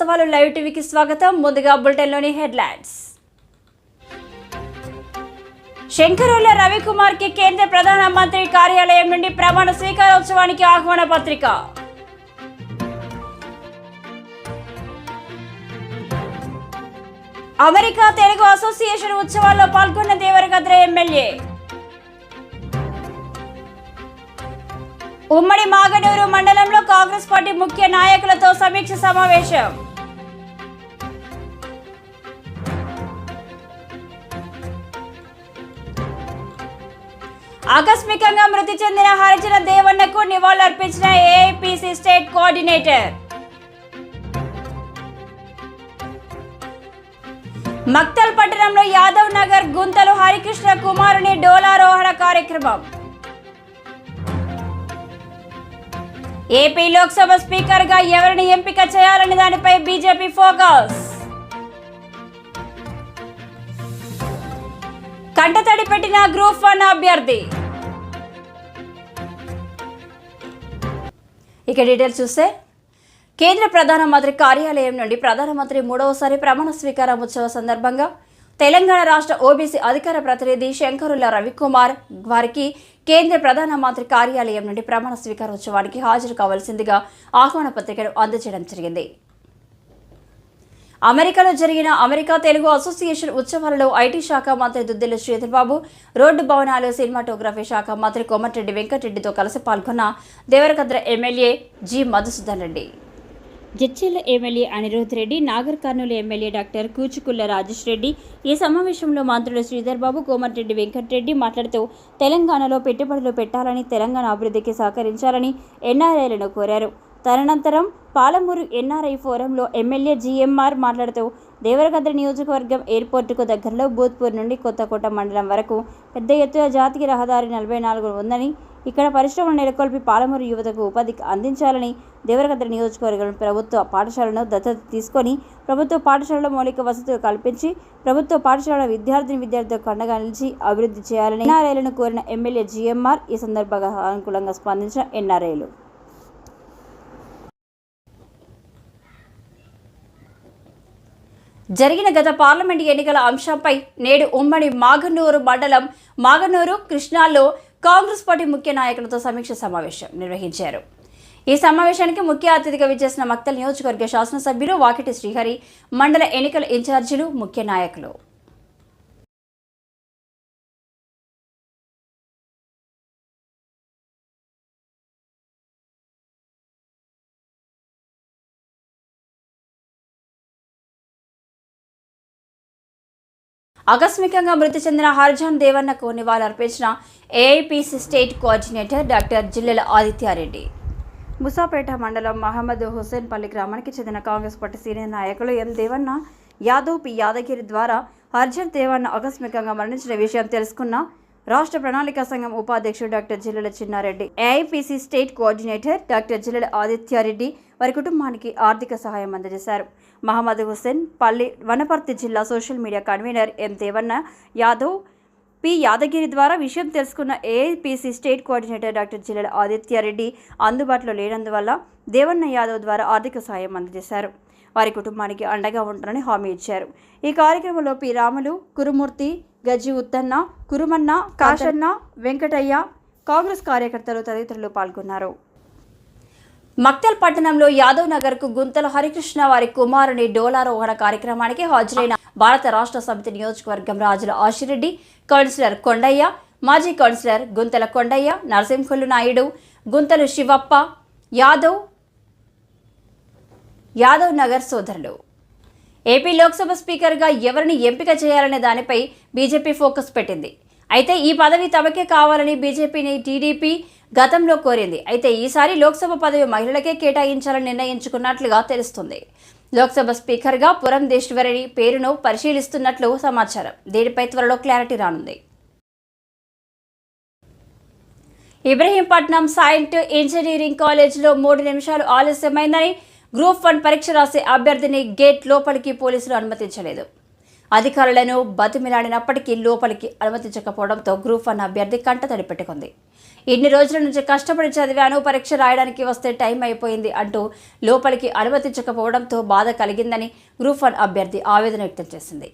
వారోత్సవాలు లైవ్ టీవీకి స్వాగతం. ముందుగా బులెటిన్లోని హెడ్లైన్స్. శంకరుల రవికుమార్ కి కేంద్ర ప్రధాన మంత్రి కార్యాలయం నుండి ప్రమాణ స్వీకారోత్సవానికి ఆహ్వాన పత్రిక. అమెరికా తెలుగు అసోసియేషన్ ఉత్సవాల్లో పాల్గొన్న దేవరగద్ర ఎమ్మెల్యే. ఉమ్మడి మాగనూరు మండలంలో కాంగ్రెస్ పార్టీ ముఖ్య నాయకులతో సమీక్ష సమావేశం. ఆకస్మికంగా మృతి చెందిన హరిజన దేవన్నకు నివాళులర్పించిన ఏఐపిసి స్టేట్ కోఆర్డినేటర్. మక్తల్ పట్టణంలో యాదవ్ నగర్ గుంతలు హరికృష్ణ కుమారుని డోలారోహణ కార్యక్రమం. ఏపీ లోక్సభ స్పీకర్ గా ఎవరిని ఎంపిక చేయాలనే దానిపై బీజేపీ ఫోకస్. కంటతడి పెట్టిన గ్రూప్ 1 అభ్యర్థి. ఇక డీటెయిల్స్ చూస్తే కేంద్ర ప్రధానమంత్రి కార్యాలయం నుండి ప్రధానమంత్రి మూడవసారి ప్రమాణ స్వీకారం ఉత్సవ సందర్భంగా తెలంగాణ రాష్ట్ర ఓబీసీ అధికార ప్రతినిధి శంకరుల రవికుమార్ వారికి కేంద్ర ప్రధానమంత్రి కార్యాలయం నుండి ప్రమాణ స్వీకారోత్సవానికి హాజరు కావాల్సిందిగా ఆహ్వాన పత్రికను అందజేయడం జరిగింది. అమెరికాలో జరిగిన అమెరికా తెలుగు అసోసియేషన్ ఉత్సవాలలో ఐటీ శాఖ మంత్రి దుద్దిల్ల శ్రీధర్ బాబు, రోడ్డు భవనాలు సినిమాటోగ్రఫీ శాఖ మంత్రి కోమటిరెడ్డి వెంకటరెడ్డితో కలిసి పాల్గొన్న Devarakadra MLA G Madhusudan Reddy, Jadcherla MLA Anirudh Reddy, Nagar Kurnool MLA doctor Kuchukulla Rajesh Reddy. ఈ సమావేశంలో మంత్రులు శ్రీధర్ బాబు, కోమటిరెడ్డి వెంకటరెడ్డి మాట్లాడుతూ తెలంగాణలో పెట్టుబడులు పెట్టాలని, తెలంగాణ అభివృద్ధికి సహకరించాలని ఎన్ఆర్ఐలను కోరారు. తదనంతరం పాలమూరు ఎన్ఆర్ఐ ఫోరంలో ఎమ్మెల్యే జిఎంఆర్ మాట్లాడుతూ దేవరగద్ర నియోజకవర్గం ఎయిర్పోర్టుకు దగ్గరలో భూత్పూర్ నుండి కొత్తకోట మండలం వరకు పెద్ద ఎత్తున జాతీయ రహదారి 44 ఉందని, ఇక్కడ పరిశ్రమలు నెలకొల్పి పాలమూరు యువతకు ఉపాధి అందించాలని, దేవరగద్ర నియోజకవర్గం ప్రభుత్వ పాఠశాలను దత్తత తీసుకొని ప్రభుత్వ పాఠశాలలో మౌలిక వసతులు కల్పించి ప్రభుత్వ పాఠశాల విద్యార్థులకు అండగా నిలిచి అభివృద్ధి చేయాలని ఎన్ఆర్ఐలను కోరిన ఎమ్మెల్యే జిఎంఆర్. ఈ సందర్భంగా అనుకూలంగా స్పందించిన ఎన్ఆర్ఐలు జరిగిన గత పార్లమెంటు ఎన్నికల అంశంపై నేడు ఉమ్మడి మాగనూరు మండలం మాగనూరు కృష్ణాల్లో కాంగ్రెస్ పార్టీ ముఖ్య నాయకులతో సమీక్ష సమావేశం నిర్వహించారు. ఈ సమావేశానికి ముఖ్య అతిథిగా విచ్చేసిన మక్తల్ నియోజకవర్గ శాసనసభ్యులు వాకిటి శ్రీహరి, మండల ఎన్నికల ఇన్ఛార్జీలు, ముఖ్య నాయకులు. ఆకస్మికంగా మృతి చెందిన హరిజన దేవన్నకు నివాళులర్పించిన AIPC state coordinator doctor Jillela Aditya Reddy. Musapet మండలం మహమ్మద్ హుస్సేన్ పల్లి గ్రామానికి చెందిన కాంగ్రెస్ పార్టీ సీనియర్ నాయకులు ఎం దేవన్న యాదవ్ పి యాదగిరి ద్వారా హరిజన దేవన్న ఆకస్మికంగా మరణించిన విషయం తెలుసుకున్న రాష్ట్ర ప్రణాళికా సంఘం ఉపాధ్యక్షుడు doctor Jillela Chinna Reddy, AIPC state coordinator doctor Jillela Aditya Reddy వారి కుటుంబానికి ఆర్థిక సహాయం అందజేశారు. మహమ్మద్ హుస్సేన్ పల్లి వనపర్తి జిల్లా social media convener M Devanna Yadav P Yadagiri ద్వారా విషయం తెలుసుకున్న AIPC state coordinator doctor Jillela Aditya Reddy అందుబాటులో లేనందువల్ల దేవన్న యాదవ్ ద్వారా ఆర్థిక సహాయం అందజేశారు. వారి కుటుంబానికి అండగా ఉంటారని హామీ ఇచ్చారు. ఈ కార్యక్రమంలో పి రాములు, కురుమూర్తి, గజ్జి ఉత్తన్న, కురుమన్న, కాశన్న, వెంకటయ్య, కాంగ్రెస్ కార్యకర్తలు తదితరులు పాల్గొన్నారు. మక్తల్ పట్టణంలో యాదవ్ నగర్ కు గుంతల హరికృష్ణ వారి కుమారుని డోలారోహణ కార్యక్రమానికి హాజరైన భారత రాష్ట్ర సమితి నియోజకవర్గం రాజుల ఆశిరెడ్డి, కౌన్సిలర్ కొండయ్య, మాజీ కౌన్సిలర్ గుంతల కొండయ్య, నరసింహులు నాయుడు, గుంతలు శివప్ప యాదవ్ నగర్ సోదరులు. ఏపీ లోక్సభ స్పీకర్గా ఎవరిని ఎంపిక చేయాలనే దానిపై బీజేపీ ఫోకస్ పెట్టింది. అయితే ఈ పదవి తమకే కావాలని బీజేపీని టీడీపీ గతంలో కోరింది. అయితే ఈసారి లోక్సభ పదవి మహిళలకే కేటాయించాలని నిర్ణయించుకున్నట్లుగా తెలుస్తుంది. లోక్సభ స్పీకర్గా పురంధేశ్వరి పేరును పరిశీలిస్తున్నట్లు సమాచారం. దీనిపై త్వరలో క్లారిటీ రానుంది. ఇబ్రహీంపట్నం సైంట్ ఇంజనీరింగ్ కాలేజీలో 3 నిమిషాలు ఆలస్యమైందని గ్రూప్ 1 పరీక్ష రాసే అభ్యర్థిని గేట్ లోపలికి పోలీసులు అనుమతించలేదు. అధికారులను బతిమిలాడినప్పటికీ లోపలికి అనుమతించకపోవడంతో గ్రూప్ 1 అభ్యర్థి కంటతడి పెట్టుకుంది. ఇన్ని రోజుల నుంచి కష్టపడి చదివాను, పరీక్ష రాయడానికి వస్తే టైం అయిపోయింది అంటూ లోపలికి అనుమతించకపోవడంతో బాధ కలిగిందని గ్రూప్ 1 అభ్యర్థి ఆవేదన వ్యక్తం చేసింది.